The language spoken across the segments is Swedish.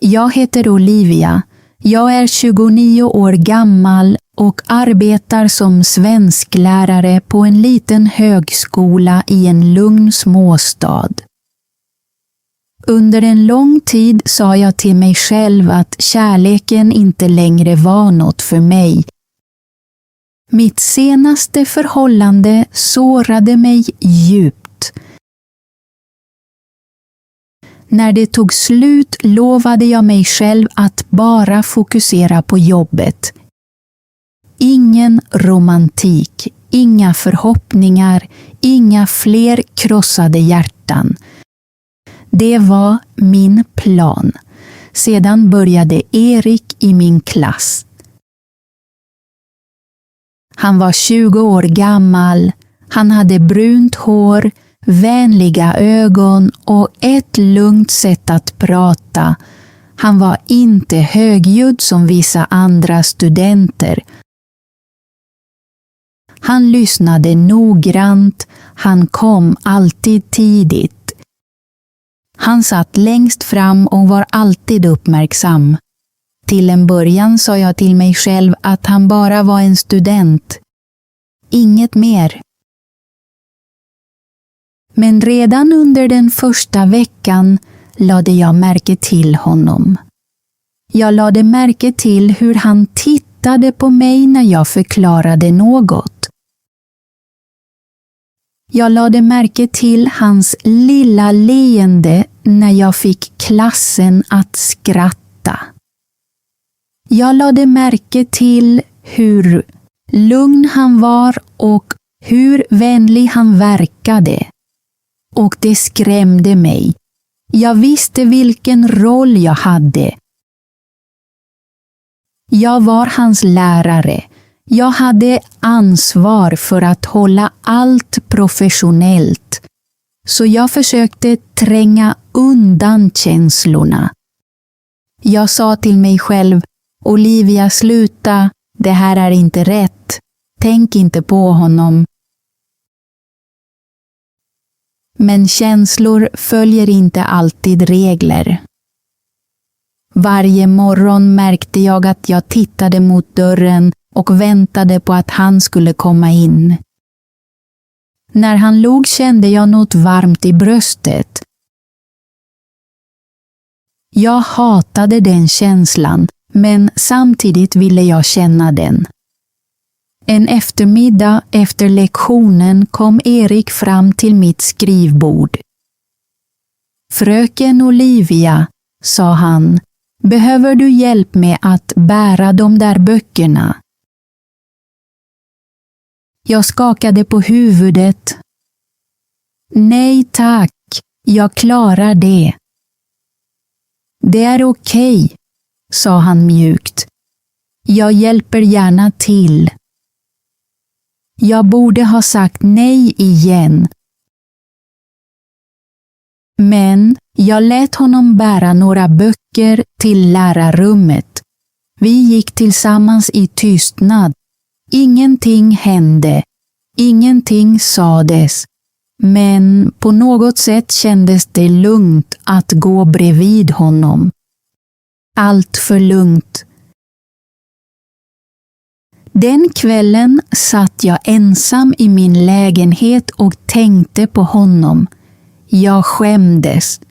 Jag heter Olivia. Jag är 29 år gammal och arbetar som svensklärare på en liten högskola i en lugn småstad. Under en lång tid sa jag till mig själv att kärleken inte längre var något för mig. Mitt senaste förhållande sårade mig djupt. När det tog slut lovade jag mig själv att bara fokusera på jobbet. Ingen romantik, inga förhoppningar, inga fler krossade hjärtan. Det var min plan. Sedan började Erik i min klass. Han var 20 år gammal, han hade brunt hår, vänliga ögon och ett lugnt sätt att prata. Han var inte högljudd som vissa andra studenter. Han lyssnade noggrant, han kom alltid tidigt. Han satt längst fram och var alltid uppmärksam. Till en början sa jag till mig själv att han bara var en student. Inget mer. Men redan under den första veckan lade jag märke till honom. Jag lade märke till hur han tittade på mig när jag förklarade något. Jag lade märke till hans lilla leende när jag fick klassen att skratta. Jag lade märke till hur lugn han var och hur vänlig han verkade. Och det skrämde mig. Jag visste vilken roll jag hade. Jag var hans lärare. Jag hade ansvar för att hålla allt professionellt. Så jag försökte tränga undan känslorna. Jag sa till mig själv, Olivia, sluta, det här är inte rätt. Tänk inte på honom. Men känslor följer inte alltid regler. Varje morgon märkte jag att jag tittade mot dörren och väntade på att han skulle komma in. När han log kände jag något varmt i bröstet. Jag hatade den känslan, men samtidigt ville jag känna den. En eftermiddag efter lektionen kom Erik fram till mitt skrivbord. Fröken Olivia, sa han, behöver du hjälp med att bära de där böckerna? Jag skakade på huvudet. Nej tack, jag klarar det. Det är okej, sa han mjukt. Jag hjälper gärna till. Jag borde ha sagt nej igen. Men jag lät honom bära några böcker till lärarrummet. Vi gick tillsammans i tystnad. Ingenting hände. Ingenting sades. Men på något sätt kändes det lugnt att gå bredvid honom. Allt för lugnt. Den kvällen satt jag ensam i min lägenhet och tänkte på honom. Jag skämdes.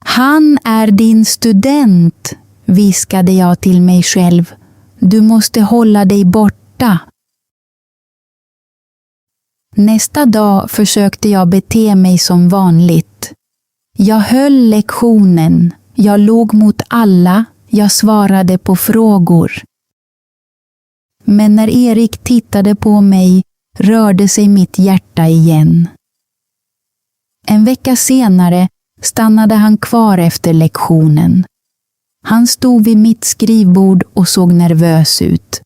Han är din student, viskade jag till mig själv. Du måste hålla dig borta. Nästa dag försökte jag bete mig som vanligt. Jag höll lektionen. Jag låg mot alla. Jag svarade på frågor. Men när Erik tittade på mig rörde sig mitt hjärta igen. En vecka senare stannade han kvar efter lektionen. Han stod vid mitt skrivbord och såg nervös ut.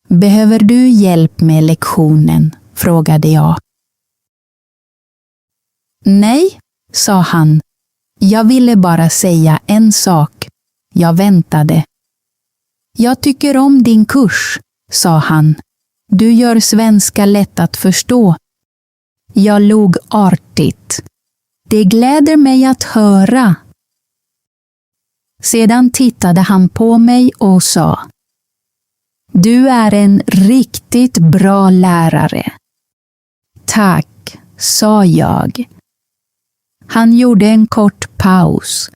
Behöver du hjälp med lektionen? Frågade jag. Nej, sa han. Jag ville bara säga en sak. Jag väntade. Jag tycker om din kurs, sa han. Du gör svenska lätt att förstå. Jag log artigt. Det gläder mig att höra. Sedan tittade han på mig och sa: Du är en riktigt bra lärare. Tack, sa jag. Han gjorde en kort paus.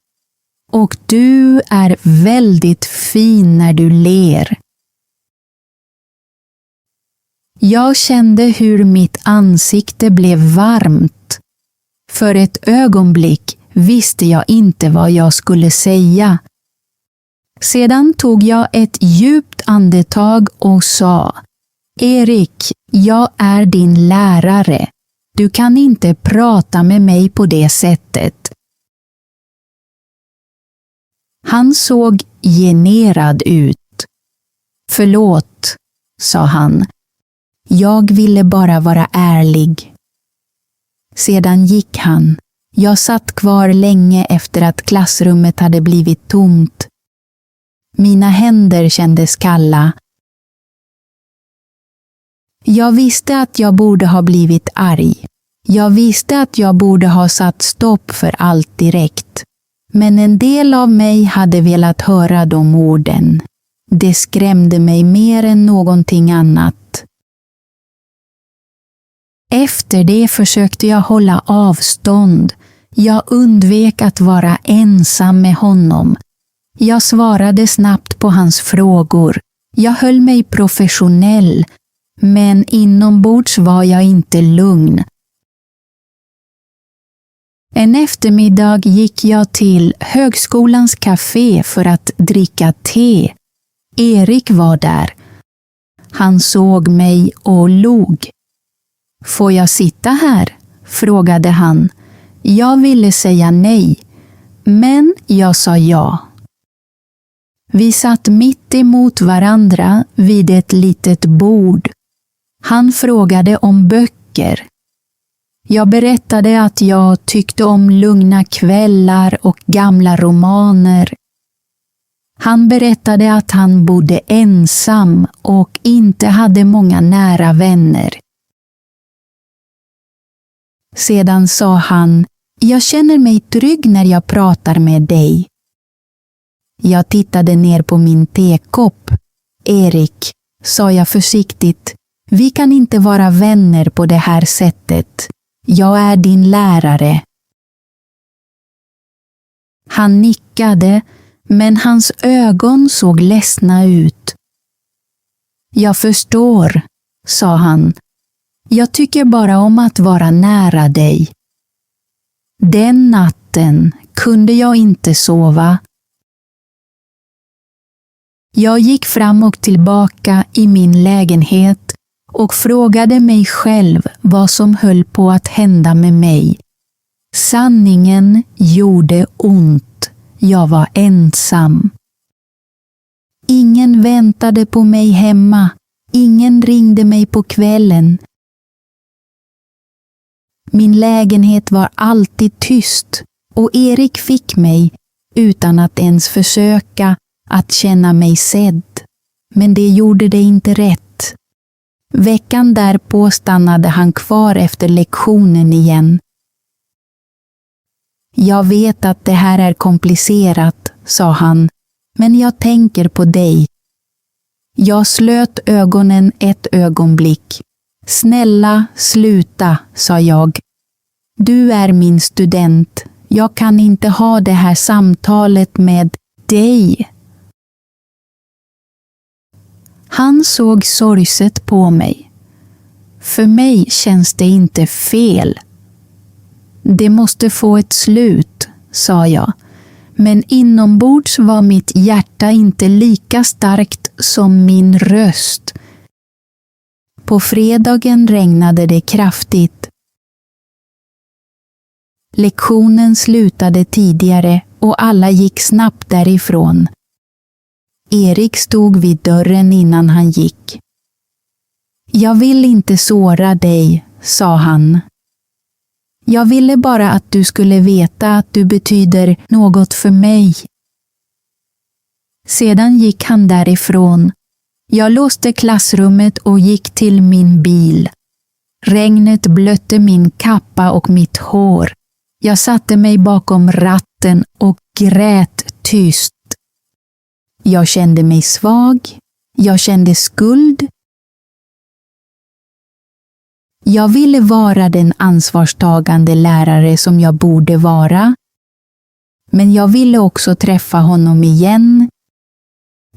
Och du är väldigt fin när du ler. Jag kände hur mitt ansikte blev varmt. För ett ögonblick visste jag inte vad jag skulle säga. Sedan tog jag ett djupt andetag och sa: Erik, jag är din lärare. Du kan inte prata med mig på det sättet. Han såg generad ut. Förlåt, sa han. Jag ville bara vara ärlig. Sedan gick han. Jag satt kvar länge efter att klassrummet hade blivit tomt. Mina händer kändes kalla. Jag visste att jag borde ha blivit arg. Jag visste att jag borde ha satt stopp för allt direkt. Men en del av mig hade velat höra de orden. Det skrämde mig mer än någonting annat. Efter det försökte jag hålla avstånd. Jag undvek att vara ensam med honom. Jag svarade snabbt på hans frågor. Jag höll mig professionell, men inombords var jag inte lugn. En eftermiddag gick jag till högskolans café för att dricka te. Erik var där. Han såg mig och log. Får jag sitta här? Frågade han. Jag ville säga nej, men jag sa ja. Vi satt mitt emot varandra vid ett litet bord. Han frågade om böcker. Jag berättade att jag tyckte om lugna kvällar och gamla romaner. Han berättade att han bodde ensam och inte hade många nära vänner. Sedan sa han: Jag känner mig trygg när jag pratar med dig. Jag tittade ner på min tekopp. Erik, sa jag försiktigt, vi kan inte vara vänner på det här sättet. Jag är din lärare. Han nickade, men hans ögon såg ledsna ut. Jag förstår, sa han. Jag tycker bara om att vara nära dig. Den natten kunde jag inte sova. Jag gick fram och tillbaka i min lägenhet och frågade mig själv vad som höll på att hända med mig. Sanningen gjorde ont. Jag var ensam. Ingen väntade på mig hemma. Ingen ringde mig på kvällen. Min lägenhet var alltid tyst och Erik fick mig, utan att ens försöka, att känna mig sedd. Men det gjorde det inte rätt. Veckan därpå stannade han kvar efter lektionen igen. Jag vet att det här är komplicerat, sa han, men jag tänker på dig. Jag slöt ögonen ett ögonblick. Snälla, sluta, sa jag. Du är min student. Jag kan inte ha det här samtalet med dig. Han såg sorgset på mig. För mig känns det inte fel. Det måste få ett slut, sa jag. Men inombords var mitt hjärta inte lika starkt som min röst. På fredagen regnade det kraftigt. Lektionen slutade tidigare och alla gick snabbt därifrån. Erik stod vid dörren innan han gick. Jag vill inte såra dig, sa han. Jag ville bara att du skulle veta att du betyder något för mig. Sedan gick han därifrån. Jag låste klassrummet och gick till min bil. Regnet blötte min kappa och mitt hår. Jag satte mig bakom ratten och grät tyst. Jag kände mig svag. Jag kände skuld. Jag ville vara den ansvarstagande lärare som jag borde vara. Men jag ville också träffa honom igen.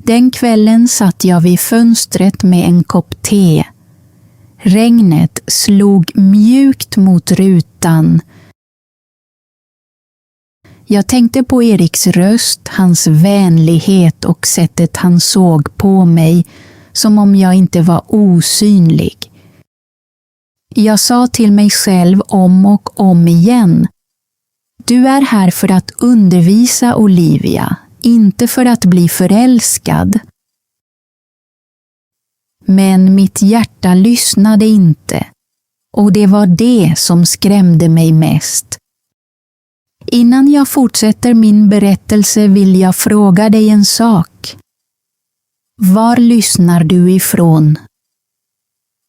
Den kvällen satt jag vid fönstret med en kopp te. Regnet slog mjukt mot rutan. Jag tänkte på Eriks röst, hans vänlighet och sättet han såg på mig, som om jag inte var osynlig. Jag sa till mig själv om och om igen: du är här för att undervisa Olivia, inte för att bli förälskad. Men mitt hjärta lyssnade inte, och det var det som skrämde mig mest. Innan jag fortsätter min berättelse vill jag fråga dig en sak. Var lyssnar du ifrån?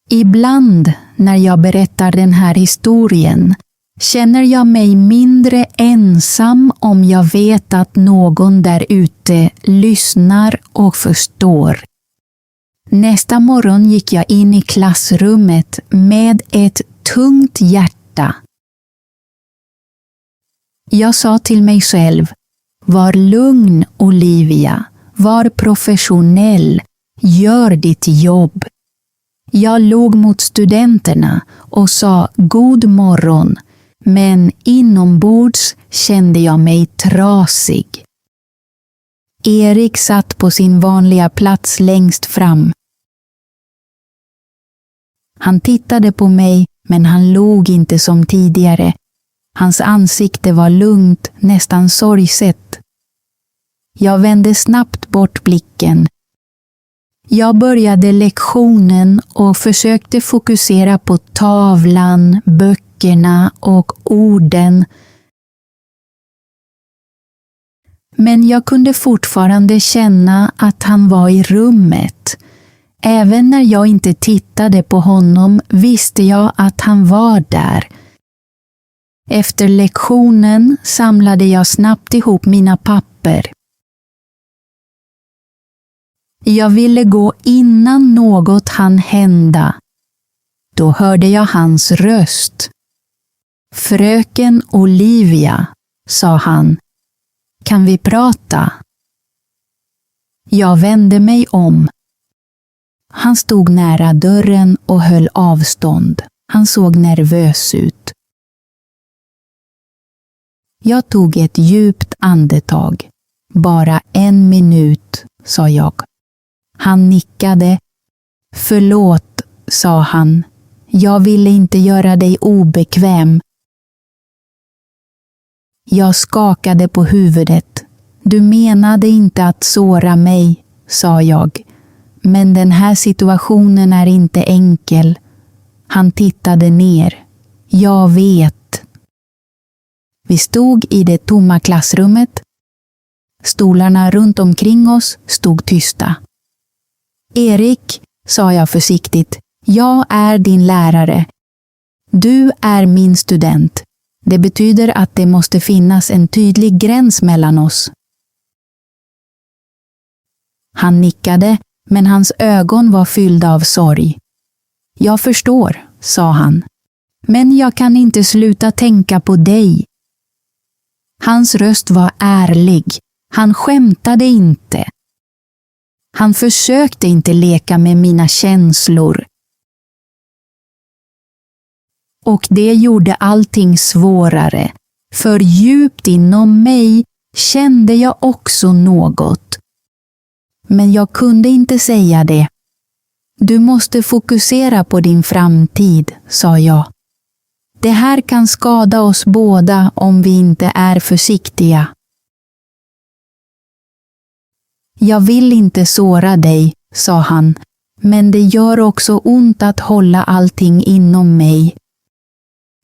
Ibland när jag berättar den här historien känner jag mig mindre ensam om jag vet att någon där ute lyssnar och förstår. Nästa morgon gick jag in i klassrummet med ett tungt hjärta. Jag sa till mig själv: var lugn, Olivia. Var professionell. Gör ditt jobb. Jag låg mot studenterna och sa god morgon, men inombords kände jag mig trasig. Erik satt på sin vanliga plats längst fram. Han tittade på mig, men han log inte som tidigare. Hans ansikte var lugnt, nästan sorgset. Jag vände snabbt bort blicken. Jag började lektionen och försökte fokusera på tavlan, böckerna och orden. Men jag kunde fortfarande känna att han var i rummet. Även när jag inte tittade på honom visste jag att han var där. Efter lektionen samlade jag snabbt ihop mina papper. Jag ville gå innan något hann hända. Då hörde jag hans röst. Fröken Olivia, sa han. Kan vi prata? Jag vände mig om. Han stod nära dörren och höll avstånd. Han såg nervös ut. Jag tog ett djupt andetag. Bara 1 minut, sa jag. Han nickade. Förlåt, sa han. Jag ville inte göra dig obekväm. Jag skakade på huvudet. Du menade inte att såra mig, sa jag. Men den här situationen är inte enkel. Han tittade ner. Jag vet. Vi stod i det tomma klassrummet. Stolarna runt omkring oss stod tysta. Erik, sa jag försiktigt, jag är din lärare. Du är min student. Det betyder att det måste finnas en tydlig gräns mellan oss. Han nickade, men hans ögon var fyllda av sorg. Jag förstår, sa han. Men jag kan inte sluta tänka på dig. Hans röst var ärlig. Han skämtade inte. Han försökte inte leka med mina känslor. Och det gjorde allting svårare. För djupt inom mig kände jag också något. Men jag kunde inte säga det. Du måste fokusera på din framtid, sa jag. Det här kan skada oss båda om vi inte är försiktiga. Jag vill inte såra dig, sa han, men det gör också ont att hålla allting inom mig.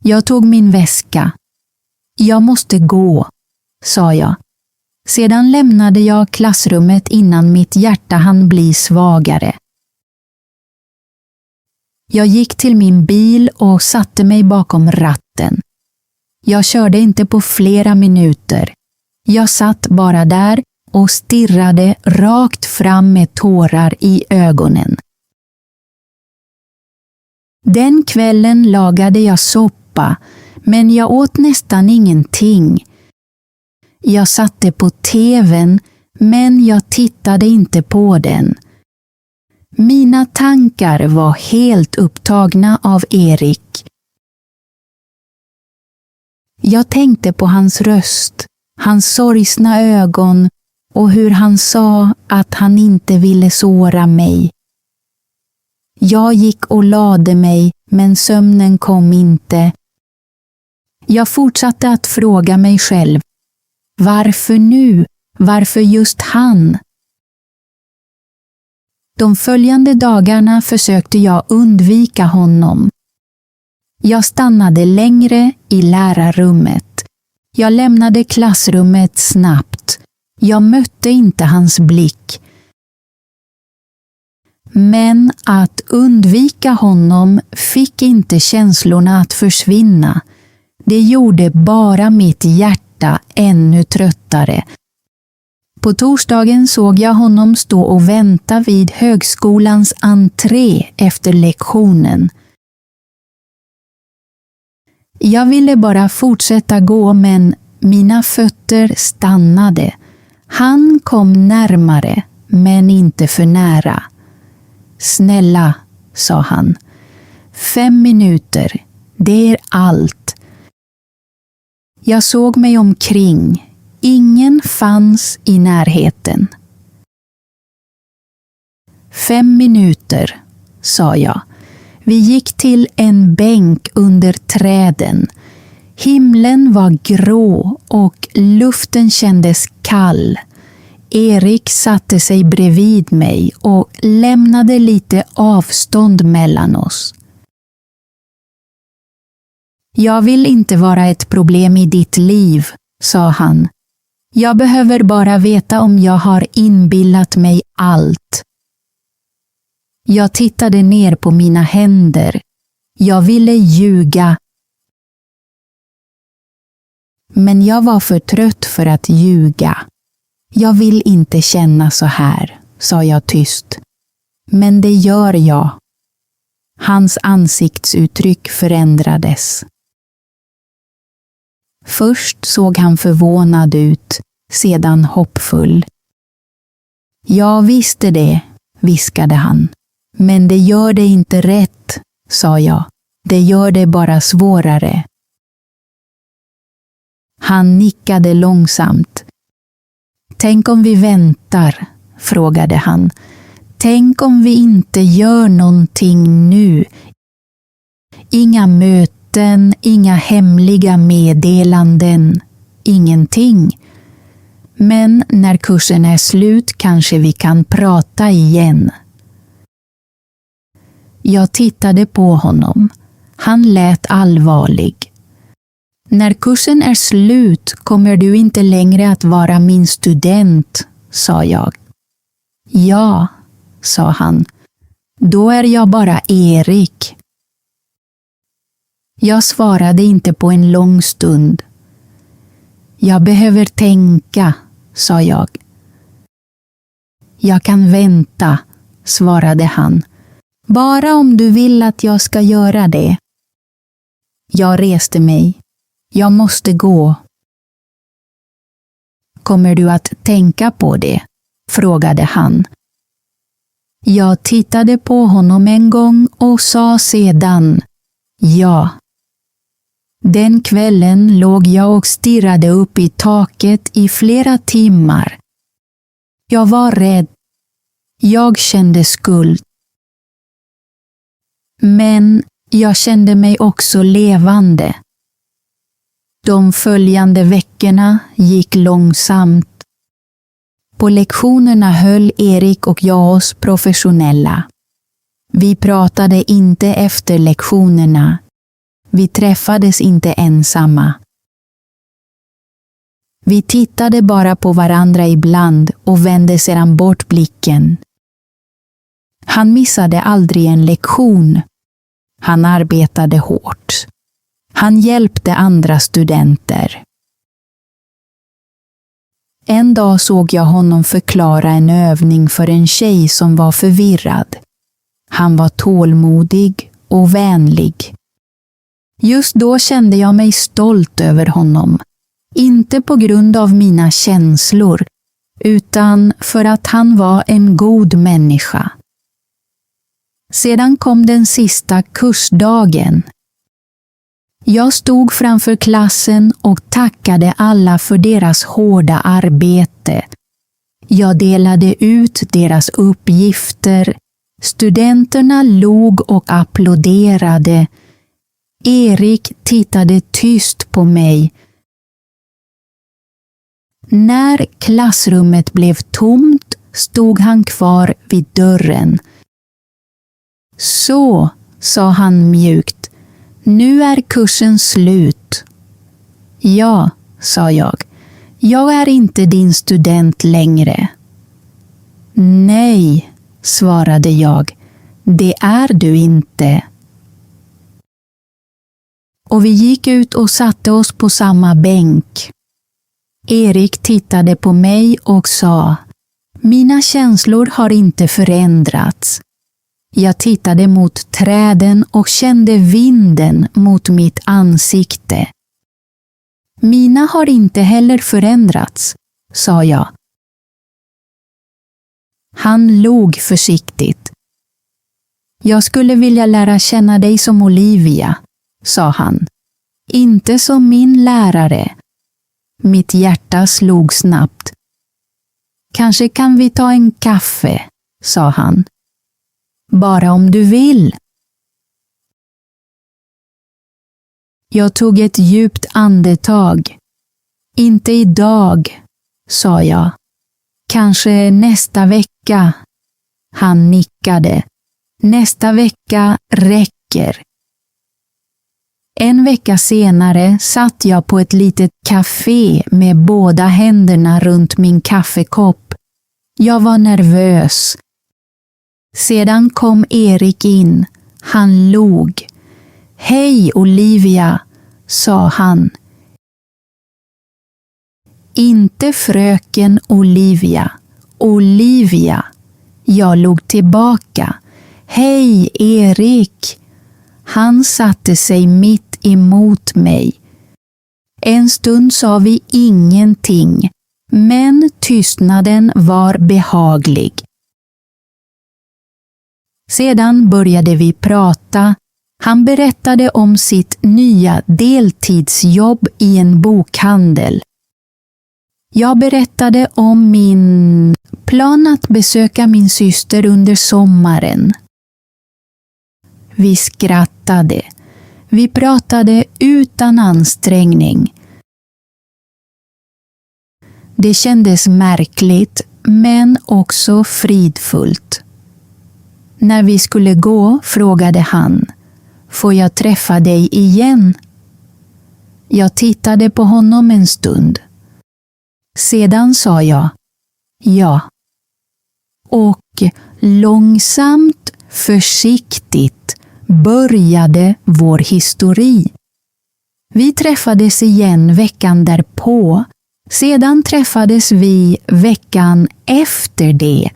Jag tog min väska. Jag måste gå, sa jag. Sedan lämnade jag klassrummet innan mitt hjärta hann bli svagare. Jag gick till min bil och satte mig bakom ratten. Jag körde inte på flera minuter. Jag satt bara där, och stirrade rakt fram med tårar i ögonen. Den kvällen lagade jag soppa, men jag åt nästan ingenting. Jag satte på TV:n, men jag tittade inte på den. Mina tankar var helt upptagna av Erik. Jag tänkte på hans röst, hans sorgsna ögon och hur han sa att han inte ville såra mig. Jag gick och lade mig, men sömnen kom inte. Jag fortsatte att fråga mig själv: varför nu? Varför just han? De följande dagarna försökte jag undvika honom. Jag stannade längre i lärarrummet. Jag lämnade klassrummet snabbt. Jag mötte inte hans blick. Men att undvika honom fick inte känslorna att försvinna. Det gjorde bara mitt hjärta ännu tröttare. På torsdagen såg jag honom stå och vänta vid högskolans entré efter lektionen. Jag ville bara fortsätta gå, men mina fötter stannade. Han kom närmare, men inte för nära. Snälla, sa han. 5 minuter, det är allt. Jag såg mig omkring. Ingen fanns i närheten. 5 minuter, sa jag. Vi gick till en bänk under träden. Himlen var grå och luften kändes kall. Erik satte sig bredvid mig och lämnade lite avstånd mellan oss. Jag vill inte vara ett problem i ditt liv, sa han. Jag behöver bara veta om jag har inbillat mig allt. Jag tittade ner på mina händer. Jag ville ljuga. Men jag var för trött för att ljuga. Jag vill inte känna så här, sa jag tyst. Men det gör jag. Hans ansiktsuttryck förändrades. Först såg han förvånad ut, sedan hoppfull. Jag visste det, viskade han. Men det gör det inte rätt, sa jag. Det gör det bara svårare. Han nickade långsamt. Tänk om vi väntar, frågade han. Tänk om vi inte gör någonting nu. Inga möten, inga hemliga meddelanden, ingenting. Men när kursen är slut kanske vi kan prata igen. Jag tittade på honom. Han lät allvarlig. När kursen är slut kommer du inte längre att vara min student, sa jag. Ja, sa han. Då är jag bara Erik. Jag svarade inte på en lång stund. Jag behöver tänka, sa jag. Jag kan vänta, svarade han. Bara om du vill att jag ska göra det. Jag reste mig. Jag måste gå. Kommer du att tänka på det? Frågade han. Jag tittade på honom en gång och sa sedan ja. Den kvällen låg jag och stirrade upp i taket i flera timmar. Jag var rädd. Jag kände skuld. Men jag kände mig också levande. De följande veckorna gick långsamt. På lektionerna höll Erik och jag oss professionella. Vi pratade inte efter lektionerna. Vi träffades inte ensamma. Vi tittade bara på varandra ibland och vände sedan bort blicken. Han missade aldrig en lektion. Han arbetade hårt. Han hjälpte andra studenter. En dag såg jag honom förklara en övning för en tjej som var förvirrad. Han var tålmodig och vänlig. Just då kände jag mig stolt över honom. Inte på grund av mina känslor, utan för att han var en god människa. Sedan kom den sista kursdagen. Jag stod framför klassen och tackade alla för deras hårda arbete. Jag delade ut deras uppgifter. Studenterna log och applåderade. Erik tittade tyst på mig. När klassrummet blev tomt stod han kvar vid dörren. Så, sa han mjukt, nu är kursen slut. Ja, sa jag. Jag är inte din student längre. Nej, svarade jag. Det är du inte. Och vi gick ut och satte oss på samma bänk. Erik tittade på mig och sa: mina känslor har inte förändrats. Jag tittade mot träden och kände vinden mot mitt ansikte. Mina har inte heller förändrats, sa jag. Han log försiktigt. Jag skulle vilja lära känna dig som Olivia, sa han. Inte som min lärare. Mitt hjärta slog snabbt. Kanske kan vi ta en kaffe, sa han. Bara om du vill. Jag tog ett djupt andetag. Inte idag, sa jag. Kanske nästa vecka. Han nickade. Nästa vecka räcker. En vecka senare satt jag på ett litet café med båda händerna runt min kaffekopp. Jag var nervös. Sedan kom Erik in. Han log. Hej Olivia, sa han. Inte fröken Olivia. Olivia. Jag log tillbaka. Hej Erik. Han satte sig mitt emot mig. En stund sa vi ingenting, men tystnaden var behaglig. Sedan började vi prata. Han berättade om sitt nya deltidsjobb i en bokhandel. Jag berättade om min plan att besöka min syster under sommaren. Vi skrattade. Vi pratade utan ansträngning. Det kändes märkligt, men också fridfullt. När vi skulle gå frågade han: får jag träffa dig igen? Jag tittade på honom en stund. Sedan sa jag: ja. Och långsamt, försiktigt började vår histori. Vi träffades igen veckan därpå. Sedan träffades vi veckan efter det.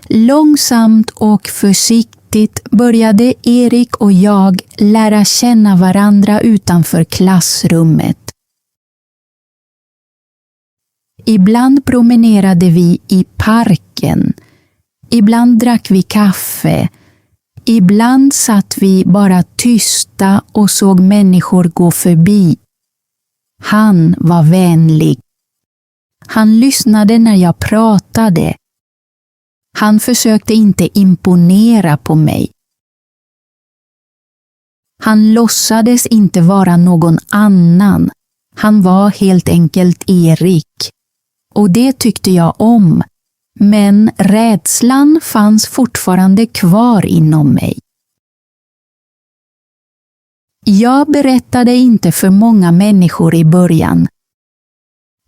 Långsamt och försiktigt började Erik och jag lära känna varandra utanför klassrummet. Ibland promenerade vi i parken. Ibland drack vi kaffe. Ibland satt vi bara tysta och såg människor gå förbi. Han var vänlig. Han lyssnade när jag pratade. Han försökte inte imponera på mig. Han låtsades inte vara någon annan. Han var helt enkelt Erik. Och det tyckte jag om. Men rädslan fanns fortfarande kvar inom mig. Jag berättade inte för många människor i början.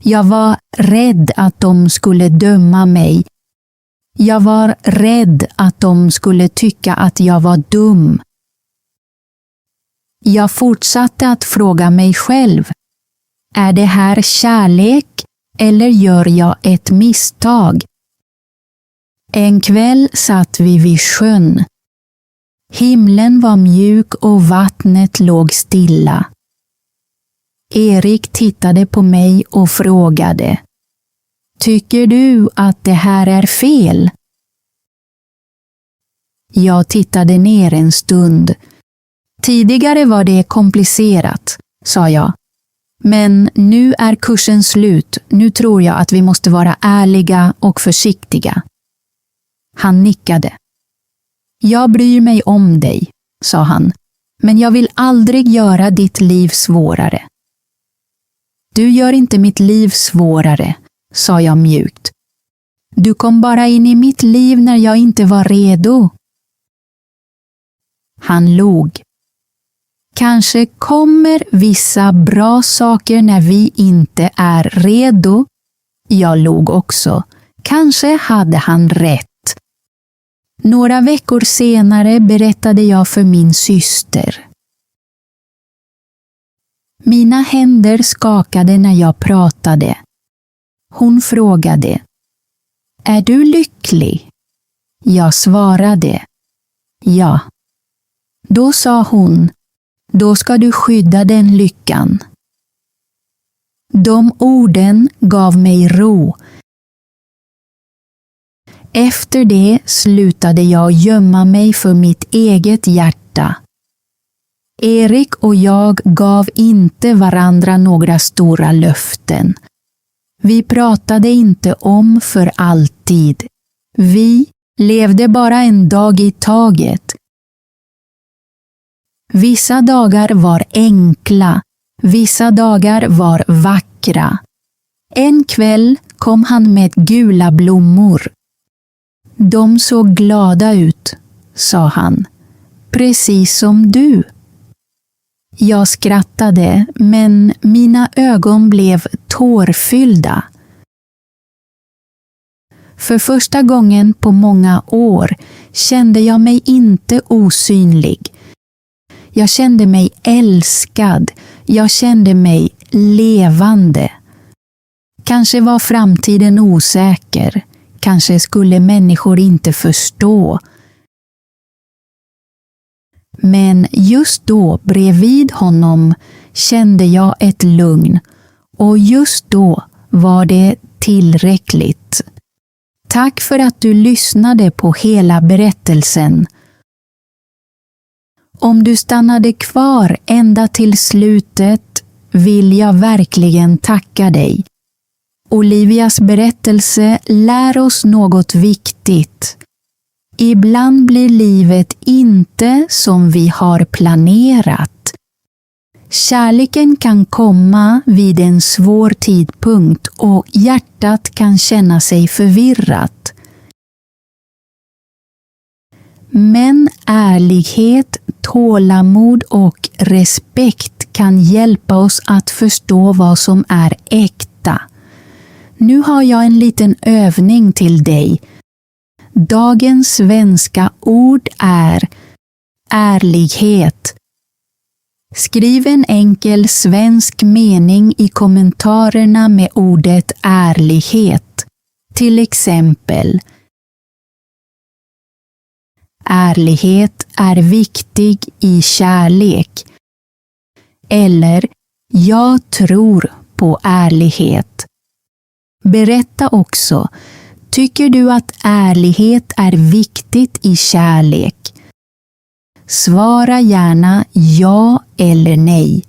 Jag var rädd att de skulle döma mig. Jag var rädd att de skulle tycka att jag var dum. Jag fortsatte att fråga mig själv: är det här kärlek Eller gör jag ett misstag? En kväll satt vi vid sjön. Himlen var mjuk och vattnet låg stilla. Erik tittade på mig och frågade: Tycker du att det här är fel? Jag tittade ner en stund. Tidigare var det komplicerat, sa jag. Men nu är kursen slut. Nu tror jag att vi måste vara ärliga och försiktiga. Han nickade. Jag bryr mig om dig, sa han, men jag vill aldrig göra ditt liv svårare. Du gör inte mitt liv svårare, sa jag mjukt. Du kom bara in i mitt liv när jag inte var redo. Han log. Kanske kommer vissa bra saker när vi inte är redo. Jag log också. Kanske hade han rätt. Några veckor senare berättade jag för min syster. Mina händer skakade när jag pratade. Hon frågade: Är du lycklig? Jag svarade: Ja. Då sa hon: Då ska du skydda den lyckan. De orden gav mig ro. Efter det slutade jag gömma mig för mitt eget hjärta. Erik och jag gav inte varandra några stora löften. Vi pratade inte om för alltid. Vi levde bara en dag i taget. Vissa dagar var enkla, vissa dagar var vackra. En kväll kom han med gula blommor. De såg glada ut, sa han. Precis som du. Jag skrattade, men mina ögon blev tårfyllda. För första gången på många år kände jag mig inte osynlig. Jag kände mig älskad. Jag kände mig levande. Kanske var framtiden osäker. Kanske skulle människor inte förstå. Men just då bredvid honom kände jag ett lugn. Och just då var det tillräckligt. Tack för att du lyssnade på hela berättelsen. Om du stannade kvar ända till slutet vill jag verkligen tacka dig. Olivias berättelse lär oss något viktigt. Ibland blir livet inte som vi har planerat. Kärleken kan komma vid en svår tidpunkt och hjärtat kan känna sig förvirrat. Men ärlighet, tålamod och respekt kan hjälpa oss att förstå vad som är äkta. Nu har jag en liten övning till dig. Dagens svenska ord är ärlighet. Skriv en enkel svensk mening i kommentarerna med ordet ärlighet. Till exempel: ärlighet är viktig i kärlek. Eller: jag tror på ärlighet. Berätta också: tycker du att ärlighet är viktigt i kärlek? Svara gärna ja eller nej.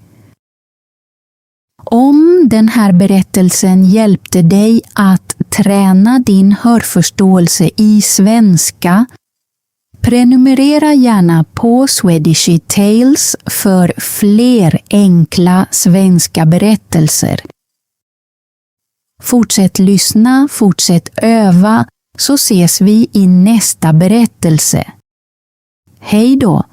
Om den här berättelsen hjälpte dig att träna din hörförståelse i svenska, prenumerera gärna på Swedishy Tales för fler enkla svenska berättelser. Fortsätt lyssna, fortsätt öva, så ses vi i nästa berättelse. Hej då!